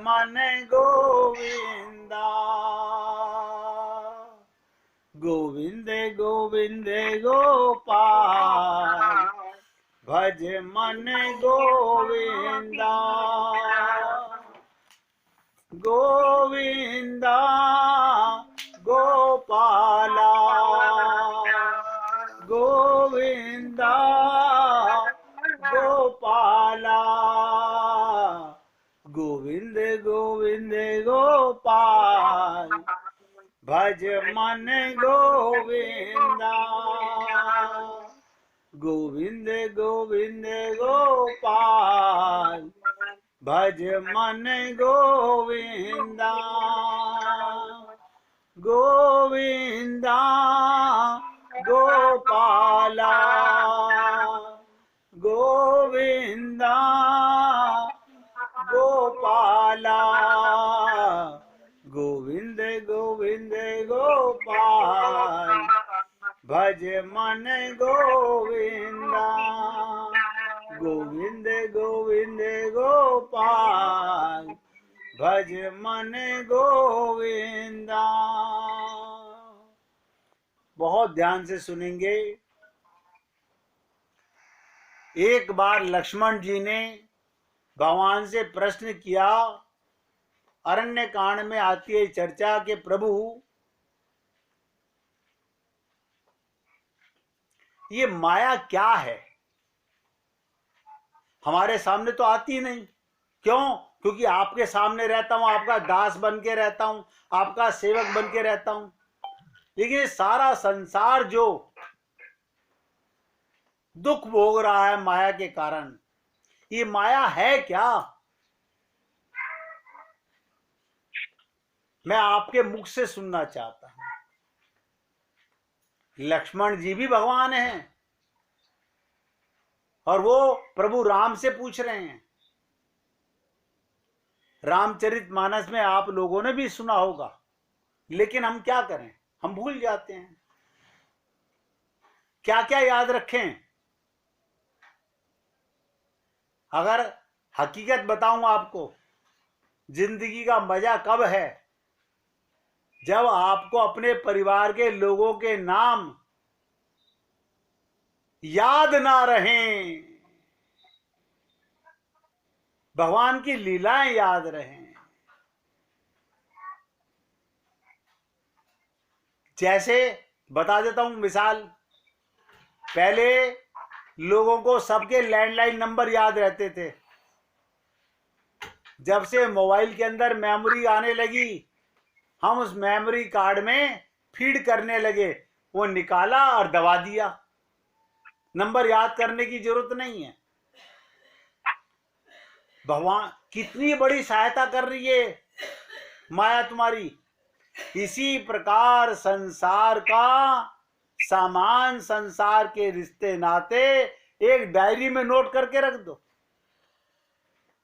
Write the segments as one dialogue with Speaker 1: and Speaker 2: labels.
Speaker 1: मन गोविंदा। गोविंद गोविंद गोपाल भज मन गोविंदा। गोविंदा गोपाला गोविंदा गोपाला। गोविंद गोविंद गोपाल भज मन गोविंदा। गोविंद गोविंद गोपाल भज मन गोविंदा। गोविंदा गोपाला गोविंदा गोपाला। गोविंद गोविंद गोपाल भज मन गोविंदा। गोविंद गोविंद गोपाल भज मन गोविंदा। बहुत ध्यान से सुनेंगे। एक बार लक्ष्मण जी ने भगवान से प्रश्न किया, अरण्य कांड में आती है चर्चा के प्रभु ये माया क्या है, हमारे सामने तो आती नहीं। क्यों? क्योंकि आपके सामने रहता हूं, आपका दास बन के रहता हूं, आपका सेवक बन के रहता हूं। लेकिन सारा संसार जो दुख भोग रहा है माया के कारण, ये माया है क्या? मैं आपके मुख से सुनना चाहता हूं। लक्ष्मण जी भी भगवान हैं और वो प्रभु राम से पूछ रहे हैं। रामचरितमानस में आप लोगों ने भी सुना होगा, लेकिन हम क्या करें, हम भूल जाते हैं। क्या क्या याद रखें? अगर हकीकत बताऊं आपको, जिंदगी का मजा कब है? जब आपको अपने परिवार के लोगों के नाम याद ना रहें, भगवान की लीलाएं याद रहें। जैसे बता देता हूं मिसाल, पहले लोगों को सबके लैंडलाइन नंबर याद रहते थे। जब से मोबाइल के अंदर मेमोरी आने लगी, हम उस मेमोरी कार्ड में फीड करने लगे, वो निकाला और दबा दिया। नंबर याद करने की जरूरत नहीं है। भगवान कितनी बड़ी सहायता कर रही है माया तुम्हारी। इसी प्रकार संसार का सामान, संसार के रिश्ते नाते एक डायरी में नोट करके रख दो।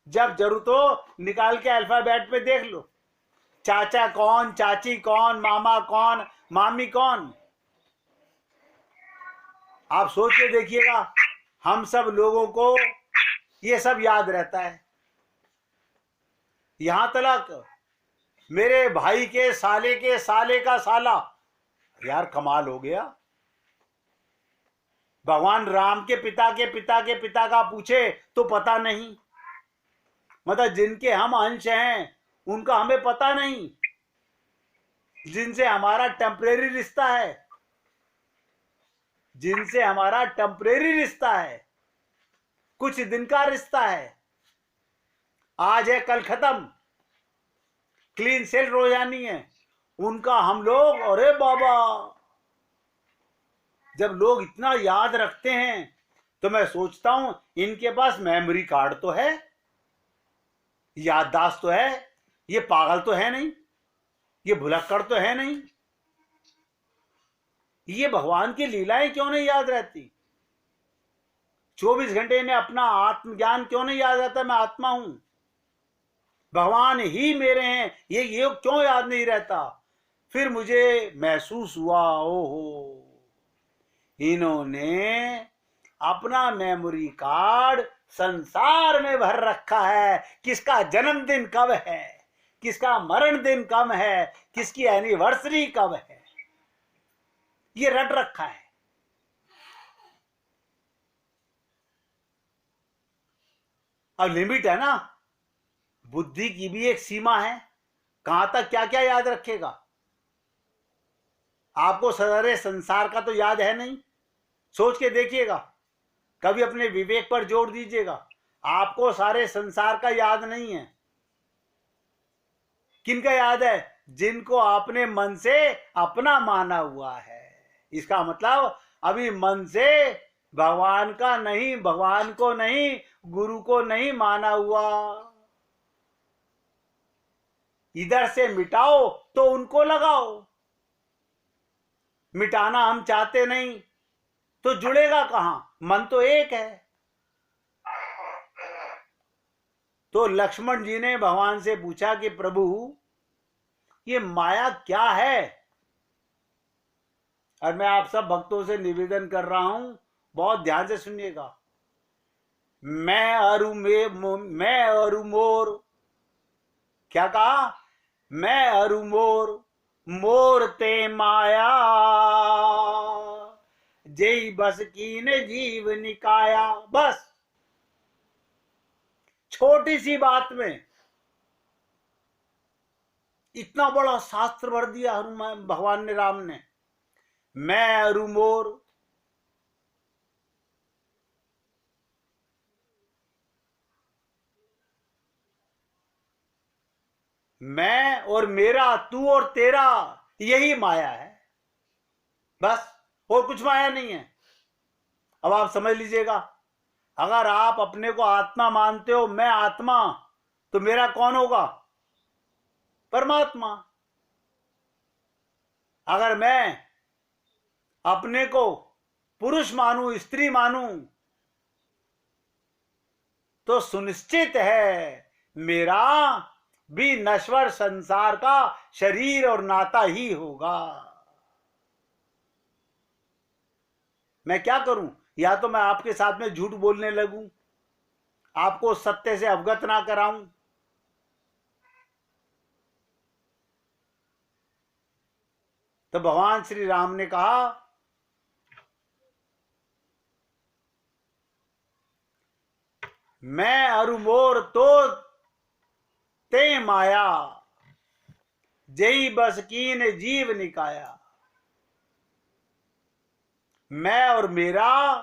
Speaker 1: जब जरूरत हो निकाल के अल्फाबेट पे देख लो, चाचा कौन, चाची कौन, मामा कौन, मामी कौन। आप सोच के देखिएगा, हम सब लोगों को ये सब याद रहता है। यहां तक मेरे भाई के साले का साला, यार कमाल हो गया। भगवान राम के पिता के पिता के पिता का पूछे तो पता नहीं। मतलब जिनके हम अंश हैं उनका हमें पता नहीं, जिनसे हमारा टेम्परेरी रिश्ता है, जिनसे हमारा टेम्परेरी रिश्ता है, कुछ दिन का रिश्ता है, आज है कल खत्म, क्लीन सेल रोजानी है, उनका हम लोग, अरे बाबा। जब लोग इतना याद रखते हैं तो मैं सोचता हूं इनके पास मेमोरी कार्ड तो है, याददाश्त तो है, ये पागल तो है नहीं, ये भुलक्कड़ तो है नहीं। ये भगवान की लीलाएं क्यों नहीं याद रहती? 24 घंटे में अपना आत्मज्ञान क्यों नहीं याद रहता? मैं आत्मा हूं, भगवान ही मेरे हैं, ये क्यों याद नहीं रहता? फिर मुझे महसूस हुआ, ओहो, इन्होंने अपना मेमोरी कार्ड संसार में भर रखा है, किसका जन्मदिन कब है, किसका मरण दिन कब है, किसकी एनिवर्सरी कब है, ये रट रखा है। अब लिमिट है ना, बुद्धि की भी एक सीमा है, कहां तक क्या क्या याद रखेगा। आपको सारे संसार का तो याद है नहीं, सोच के देखिएगा, कभी अपने विवेक पर जोर दीजिएगा। आपको सारे संसार का याद नहीं है। किनका याद है? जिनको आपने मन से अपना माना हुआ है। इसका मतलब अभी मन से भगवान का नहीं, भगवान को नहीं, गुरु को नहीं माना हुआ। इधर से मिटाओ तो उनको लगाओ। मिटाना हम चाहते नहीं तो जुड़ेगा कहां? मन तो एक है। तो लक्ष्मण जी ने भगवान से पूछा कि प्रभु ये माया क्या है? और मैं आप सब भक्तों से निवेदन कर रहा हूं, बहुत ध्यान से सुनिएगा। मैं अरु मोर, क्या कहा? मैं अरु मोर, मोर ते माया, जय बस कीन जीव निकाया। बस छोटी सी बात में इतना बड़ा शास्त्र भर दिया हनुमान भगवान ने, राम ने। मैं अरु मोर, मैं और मेरा, तू और तेरा, यही माया है बस, और कुछ माया नहीं है। अब आप समझ लीजिएगा, अगर आप अपने को आत्मा मानते हो, मैं आत्मा, तो मेरा कौन होगा? परमात्मा। अगर मैं अपने को पुरुष मानूं, स्त्री मानूं, तो सुनिश्चित है मेरा भी नश्वर संसार का शरीर और नाता ही होगा। मैं क्या करूं? या तो मैं आपके साथ में झूठ बोलने लगूं, आपको सत्य से अवगत ना कराऊं। तो भगवान श्री राम ने कहा, मैं अरु मोर तो ते माया, जई बस कीन जीव निकाया। मैं और मेरा,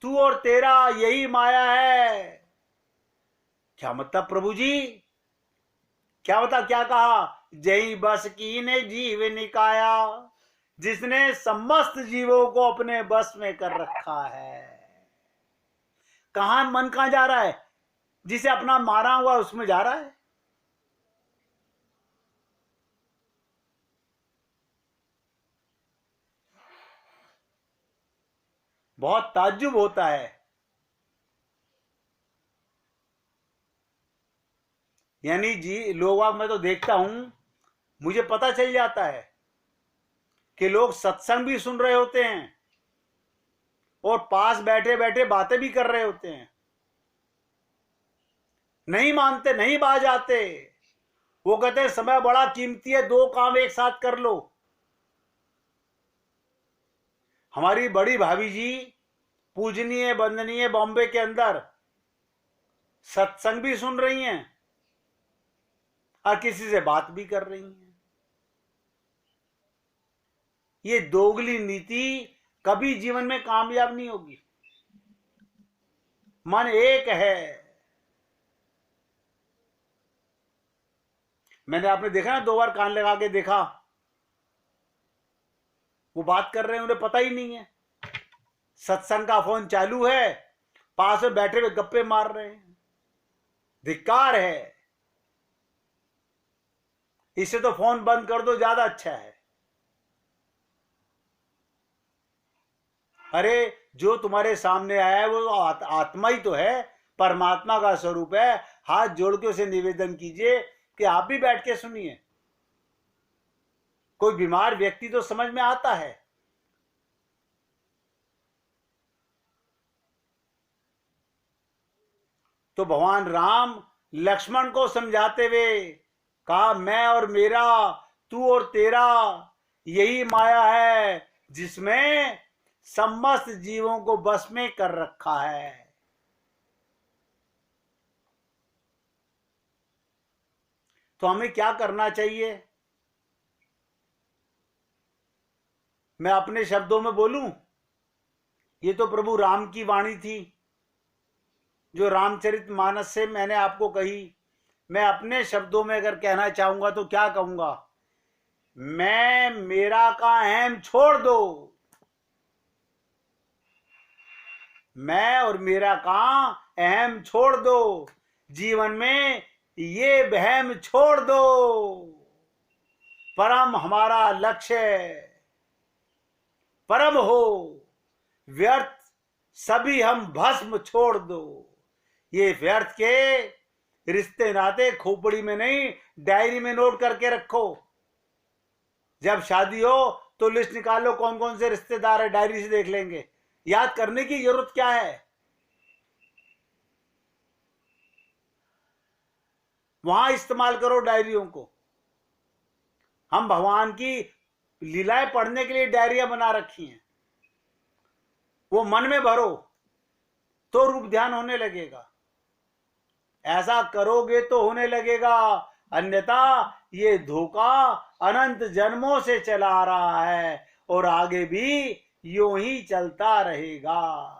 Speaker 1: तू और तेरा, यही माया है। क्या मतलब प्रभु जी? क्या मतलब, क्या कहा? जई बस कीने जीव निकाया, जिसने समस्त जीवों को अपने बस में कर रखा है। कहां मन कहां जा रहा है? जिसे अपना मारा हुआ उसमें जा रहा है। बहुत ताज्जुब होता है। यानी जी लोग, मैं तो देखता हूं, मुझे पता चल जाता है कि लोग सत्संग भी सुन रहे होते हैं और पास बैठे बैठे बातें भी कर रहे होते हैं, नहीं मानते, नहीं बाज आते। वो कहते हैं समय बड़ा कीमती है, दो काम एक साथ कर लो। हमारी बड़ी भाभी जी, पूजनीय वंदनीय, बॉम्बे के अंदर सत्संग भी सुन रही हैं और किसी से बात भी कर रही हैं। ये दोगली नीति कभी जीवन में कामयाब नहीं होगी। मन एक है। मैंने, आपने देखा ना, 2 बार कान लगा के देखा, वो बात कर रहे हैं, उन्हें पता ही नहीं है। सत्संग का फोन चालू है, पास में बैठे हुए गप्पे मार रहे हैं। धिक्कार है। इससे तो फोन बंद कर दो, ज्यादा अच्छा है। अरे जो तुम्हारे सामने आया है वो आत्मा ही तो है, परमात्मा का स्वरूप है। हाथ जोड़ के उसे निवेदन कीजिए कि आप भी बैठ के सुनिए। कोई बीमार व्यक्ति तो समझ में आता है। तो भगवान राम लक्ष्मण को समझाते हुए कहा मैं और मेरा, तू और तेरा, यही माया है जिसमें समस्त जीवों को बस में कर रखा है। तो हमें क्या करना चाहिए? मैं अपने शब्दों में बोलूं, ये तो प्रभु राम की वाणी थी जो रामचरितमानस से मैंने आपको कही। मैं अपने शब्दों में अगर कहना चाहूंगा तो क्या कहूंगा? मैं मेरा का अहम छोड़ दो, मैं और मेरा का अहम छोड़ दो, जीवन में ये वहम छोड़ दो, परम हमारा लक्ष्य परम हो, व्यर्थ सभी हम भस्म छोड़ दो। ये व्यर्थ के रिश्ते नाते खोपड़ी में नहीं, डायरी में नोट करके रखो। जब शादी हो तो लिस्ट निकालो कौन कौन से रिश्तेदार है, डायरी से देख लेंगे। याद करने की जरूरत क्या है? वहां इस्तेमाल करो डायरियों को। हम भगवान की लीलाएं पढ़ने के लिए डायरियां बना रखी हैं, वो मन में भरो तो रूप ध्यान होने लगेगा। ऐसा करोगे तो होने लगेगा, अन्यथा ये धोखा अनंत जन्मों से चला आ रहा है और आगे भी यूं ही चलता रहेगा।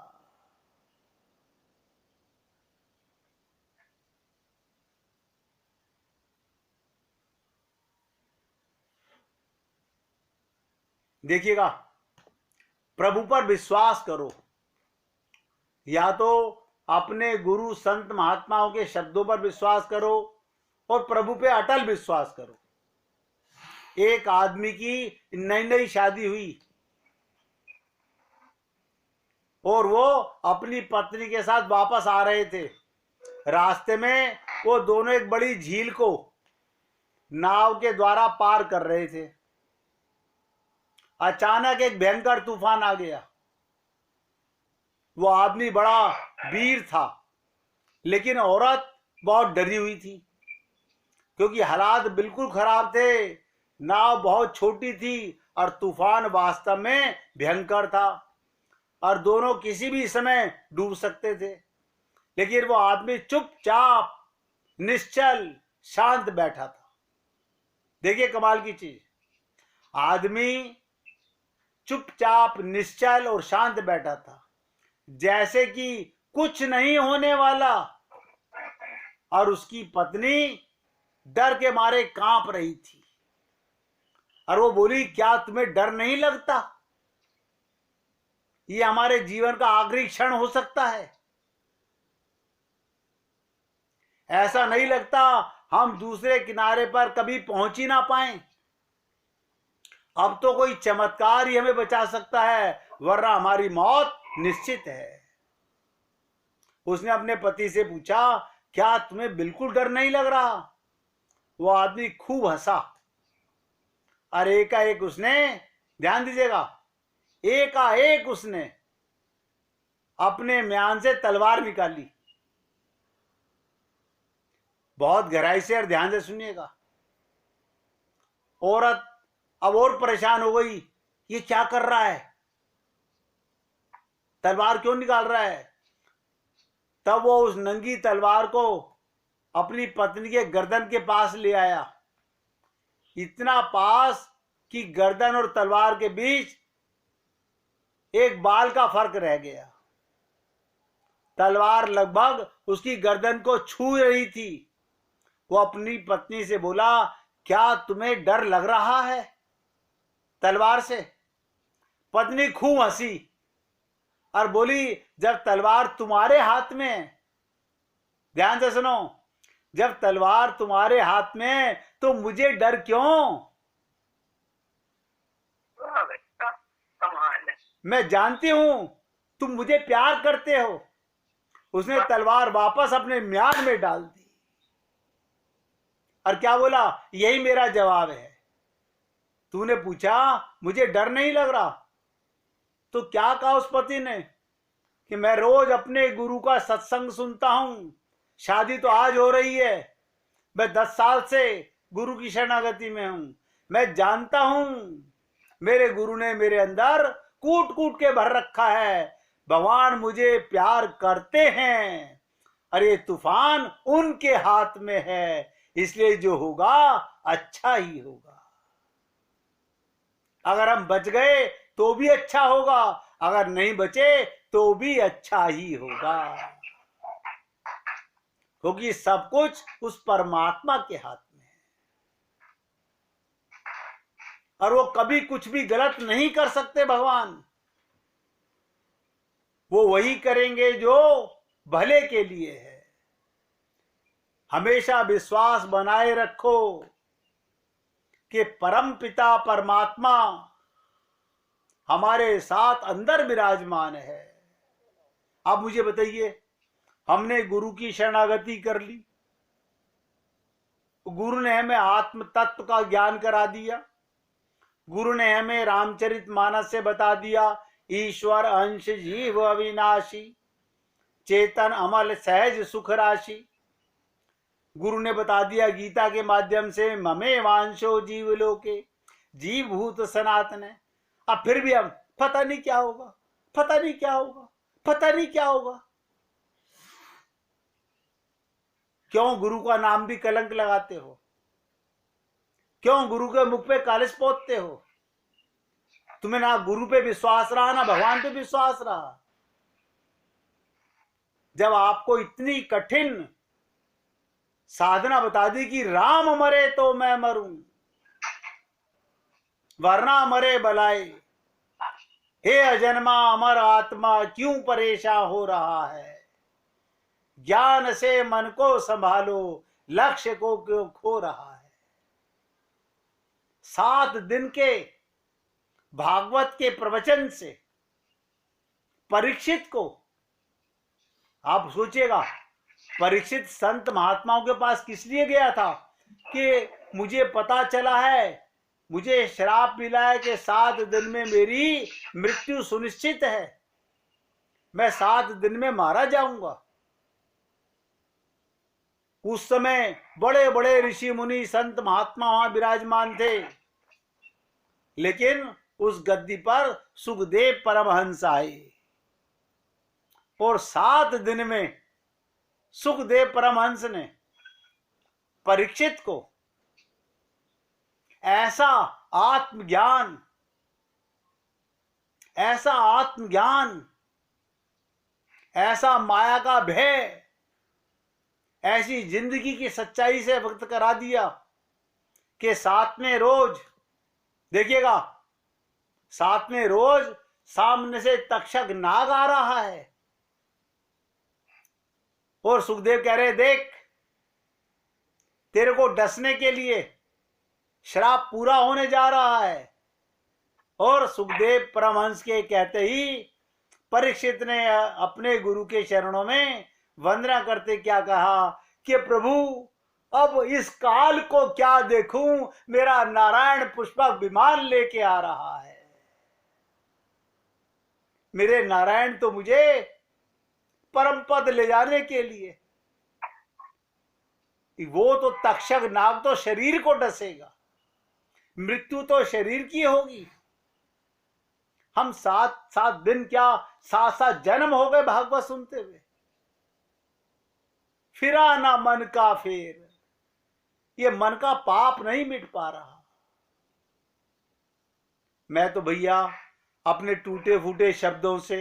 Speaker 1: देखिएगा, प्रभु पर विश्वास करो, या तो अपने गुरु संत महात्माओं के शब्दों पर विश्वास करो और प्रभु पे अटल विश्वास करो। एक आदमी की नई नई शादी हुई और वो अपनी पत्नी के साथ वापस आ रहे थे। रास्ते में वो दोनों एक बड़ी झील को नाव के द्वारा पार कर रहे थे। अचानक एक भयंकर तूफान आ गया। वो आदमी बड़ा वीर था, लेकिन औरत बहुत डरी हुई थी क्योंकि हालात बिल्कुल खराब थे। नाव बहुत छोटी थी और तूफान वास्तव में भयंकर था और दोनों किसी भी समय डूब सकते थे। लेकिन वो आदमी चुपचाप निश्चल शांत बैठा था। देखिए कमाल की चीज, आदमी चुपचाप निश्चल और शांत बैठा था, जैसे कि कुछ नहीं होने वाला। और उसकी पत्नी डर के मारे कांप रही थी और वो बोली, क्या तुम्हें डर नहीं लगता? ये हमारे जीवन का आखिरी क्षण हो सकता है। ऐसा नहीं लगता हम दूसरे किनारे पर कभी पहुंच ही ना पाए। अब तो कोई चमत्कार ही हमें बचा सकता है, वरना हमारी मौत निश्चित है। उसने अपने पति से पूछा, क्या तुम्हें बिल्कुल डर नहीं लग रहा? वो आदमी खूब हंसा और एकाएक उसने, ध्यान दीजिएगा, एकाएक उसने अपने म्यान से तलवार निकाली। बहुत गहराई से और ध्यान से सुनिएगा। औरत अब और परेशान हो गई, ये क्या कर रहा है, तलवार क्यों निकाल रहा है? तब वो उस नंगी तलवार को अपनी पत्नी के गर्दन के पास ले आया, इतना पास कि गर्दन और तलवार के बीच एक बाल का फर्क रह गया। तलवार लगभग उसकी गर्दन को छू रही थी। वो अपनी पत्नी से बोला, क्या तुम्हें डर लग रहा है तलवार से? पत्नी खूब हंसी और बोली, जब तलवार तुम्हारे हाथ में, ध्यान से सुनो, जब तलवार तुम्हारे हाथ में तो मुझे डर क्यों? मैं जानती हूं तुम मुझे प्यार करते हो। उसने तलवार वापस अपने म्यान में डाल दी और क्या बोला, यही मेरा जवाब है। तूने पूछा मुझे डर नहीं लग रहा, तो क्या कहा उस पति ने कि मैं रोज अपने गुरु का सत्संग सुनता हूं, शादी तो आज हो रही है, मैं 10 साल से गुरु की शरणागति में हूं। मैं जानता हूं मेरे गुरु ने मेरे अंदर कूट कूट के भर रखा है। भगवान मुझे प्यार करते हैं और ये तूफान उनके हाथ में है, इसलिए जो होगा अच्छा ही होगा। अगर हम बच गए तो भी अच्छा होगा, अगर नहीं बचे तो भी अच्छा ही होगा, क्योंकि सब कुछ उस परमात्मा के हाथ में है और वो कभी कुछ भी गलत नहीं कर सकते। भगवान वो वही करेंगे जो भले के लिए है। हमेशा विश्वास बनाए रखो कि परम पिता परमात्मा हमारे साथ अंदर विराजमान है। अब मुझे बताइए, हमने गुरु की शरणागति कर ली, गुरु ने हमें आत्म तत्व का ज्ञान करा दिया, गुरु ने हमें रामचरितमानस से बता दिया ईश्वर अंश जीव अविनाशी चेतन अमल सहज सुख राशि। गुरु ने बता दिया गीता के माध्यम से ममे वांशो जीव लोके जीव भूत सनातन है। अब फिर भी हम पता नहीं क्या होगा, पता नहीं क्या होगा, पता नहीं क्या होगा। क्यों गुरु का नाम भी कलंक लगाते हो? क्यों गुरु के मुख पे कालिस पोतते हो? तुम्हें ना गुरु पे विश्वास रहा ना भगवान पे विश्वास रहा। जब आपको इतनी कठिन साधना बता दी कि राम मरे तो मैं मरूं वरना मरे बलाए, हे अजन्मा अमर आत्मा क्यों परेशान हो रहा है, ज्ञान से मन को संभालो लक्ष्य को क्यों खो रहा है। 7 दिन के भागवत के प्रवचन से परीक्षित को, आप सोचिएगा, परीक्षित संत महात्माओं के पास किस लिए गया था कि मुझे पता चला है, मुझे श्राप मिला है कि 7 दिन में मेरी मृत्यु सुनिश्चित है, मैं 7 दिन में मारा जाऊंगा। उस समय बड़े बड़े ऋषि मुनि संत महात्मा वहां विराजमान थे, लेकिन उस गद्दी पर सुखदेव परमहंस आए और 7 दिन में सुखदेव परमहंस ने परीक्षित को ऐसा आत्मज्ञान, ऐसा आत्मज्ञान, ऐसा माया का भय, ऐसी जिंदगी की सच्चाई से व्यक्त करा दिया कि 7वें रोज देखिएगा, 7वें रोज सामने से तक्षक नाग आ रहा है और सुखदेव कह रहे देख तेरे को डसने के लिए श्राप पूरा होने जा रहा है। और सुखदेव परमहंस के कहते ही परीक्षित ने अपने गुरु के चरणों में वंदना करते क्या कहा कि प्रभु अब इस काल को क्या देखूं, मेरा नारायण पुष्पक विमान लेके आ रहा है। मेरे नारायण तो मुझे परम पद ले जाने के लिए, वो तो तक्षक नाग तो शरीर को डसेगा, मृत्यु तो शरीर की होगी। हम 7 दिन क्या 7 जन्म हो गए भागवत सुनते हुए, फिरा ना मन का फेर, ये मन का पाप नहीं मिट पा रहा। मैं तो भैया अपने टूटे फूटे शब्दों से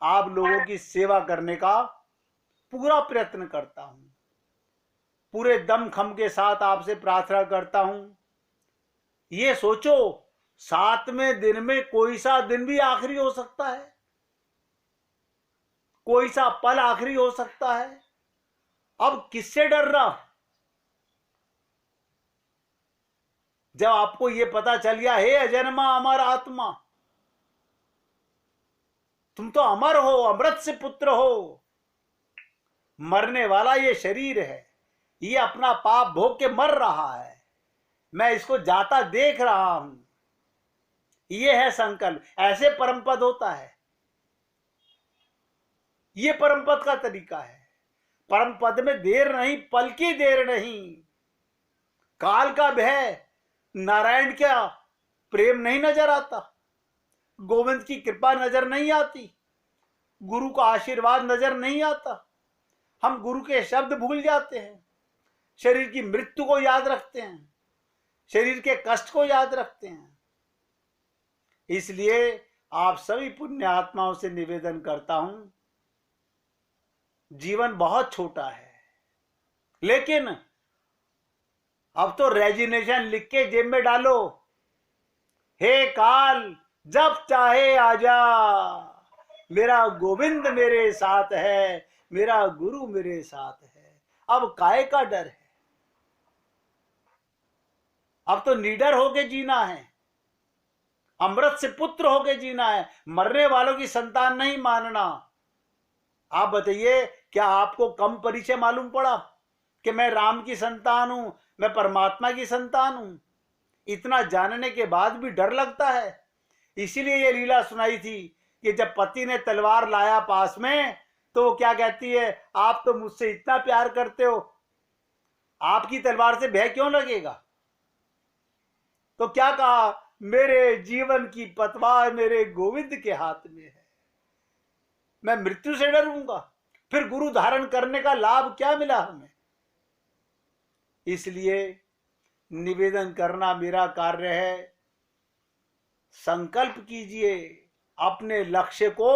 Speaker 1: आप लोगों की सेवा करने का पूरा प्रयत्न करता हूं, पूरे दम खम के साथ आपसे प्रार्थना करता हूं। ये सोचो 7वें दिन में कोई सा दिन भी आखिरी हो सकता है, कोई सा पल आखिरी हो सकता है। अब किससे डरना? जब आपको ये पता चल गया हे अजन्मा अमर आत्मा, तुम तो अमर हो, अमृत से पुत्र हो, मरने वाला ये शरीर है, ये अपना पाप भोग के मर रहा है, मैं इसको जाता देख रहा हूं, ये है संकल्प। ऐसे परम पद होता है, ये परम पद का तरीका है। परम पद में देर नहीं, पल की देर नहीं। काल का भय, नारायण का प्रेम नहीं नजर आता, गोविंद की कृपा नजर नहीं आती, गुरु का आशीर्वाद नजर नहीं आता। हम गुरु के शब्द भूल जाते हैं, शरीर की मृत्यु को याद रखते हैं, शरीर के कष्ट को याद रखते हैं। इसलिए आप सभी पुण्य आत्माओं से निवेदन करता हूं, जीवन बहुत छोटा है, लेकिन अब तो रेजिग्नेशन लिख के जेब में डालो। हे काल, जब चाहे आजा, मेरा गोविंद मेरे साथ है, मेरा गुरु मेरे साथ है। अब काहे का डर है? अब तो निडर होके जीना है, अमृत से पुत्र होके जीना है, मरने वालों की संतान नहीं मानना। आप बताइए, क्या आपको कम परिचय मालूम पड़ा कि मैं राम की संतान हूं, मैं परमात्मा की संतान हूं? इतना जानने के बाद भी डर लगता है। इसीलिए ये लीला सुनाई थी कि जब पति ने तलवार लाया पास में, तो वो क्या कहती है, आप तो मुझसे इतना प्यार करते हो, आपकी तलवार से भय क्यों लगेगा? तो क्या कहा, मेरे जीवन की पतवार मेरे गोविंद के हाथ में है, मैं मृत्यु से डरूंगा, फिर गुरु धारण करने का लाभ क्या मिला हमें? इसलिए निवेदन करना मेरा कार्य है। संकल्प कीजिए, अपने लक्ष्य को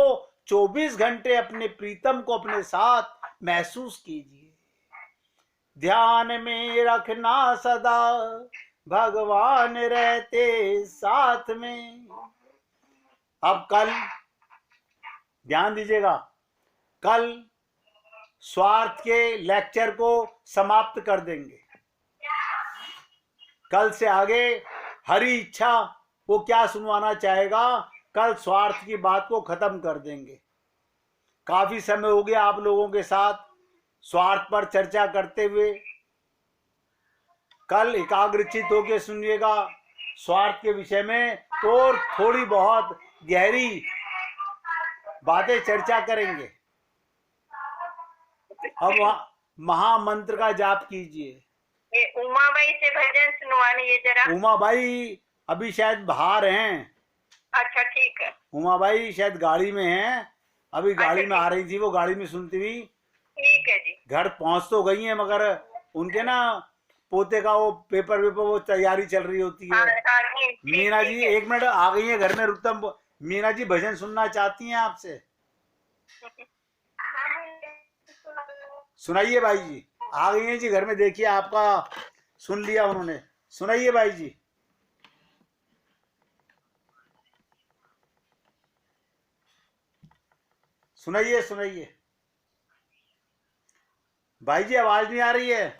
Speaker 1: 24 घंटे अपने प्रीतम को अपने साथ महसूस कीजिए। ध्यान में रखना सदा, भगवान रहते साथ में। अब कल ध्यान दीजिएगा, कल स्वार्थ के लेक्चर को समाप्त कर देंगे। कल से आगे हरि इच्छा वो क्या सुनवाना चाहेगा, कल स्वार्थ की बात को खत्म कर देंगे। काफी समय हो गया आप लोगों के साथ स्वार्थ पर चर्चा करते हुए। कल एकाग्रचित होकर सुनिएगा स्वार्थ के विषय में, और थोड़ी बहुत गहरी बातें चर्चा करेंगे। अब महामंत्र का जाप कीजिए।
Speaker 2: ये उमाबाई से भजन सुनवानी जरा।
Speaker 1: उमाबाई अभी शायद बाहर हैं।
Speaker 2: अच्छा ठीक है।
Speaker 1: उमाबाई शायद गाड़ी में हैं, अभी गाड़ी में आ रही थी, वो गाड़ी में सुनती हुई।
Speaker 2: ठीक है जी।
Speaker 1: घर पहुंच तो गई हैं, मगर उनके ना पोते का वो पेपर वो तैयारी चल रही होती है। मीना जी 1 मिनट आ गई है घर में, रुकतम। मीना जी भजन सुनना चाहती हैं आपसे, सुनाइए भाई जी। आ गई हैं जी घर में, देखिए आपका सुन लिया उन्होंने, सुनाइए भाई जी। सुनाइए सुनाइए भाई जी, आवाज नहीं आ रही है।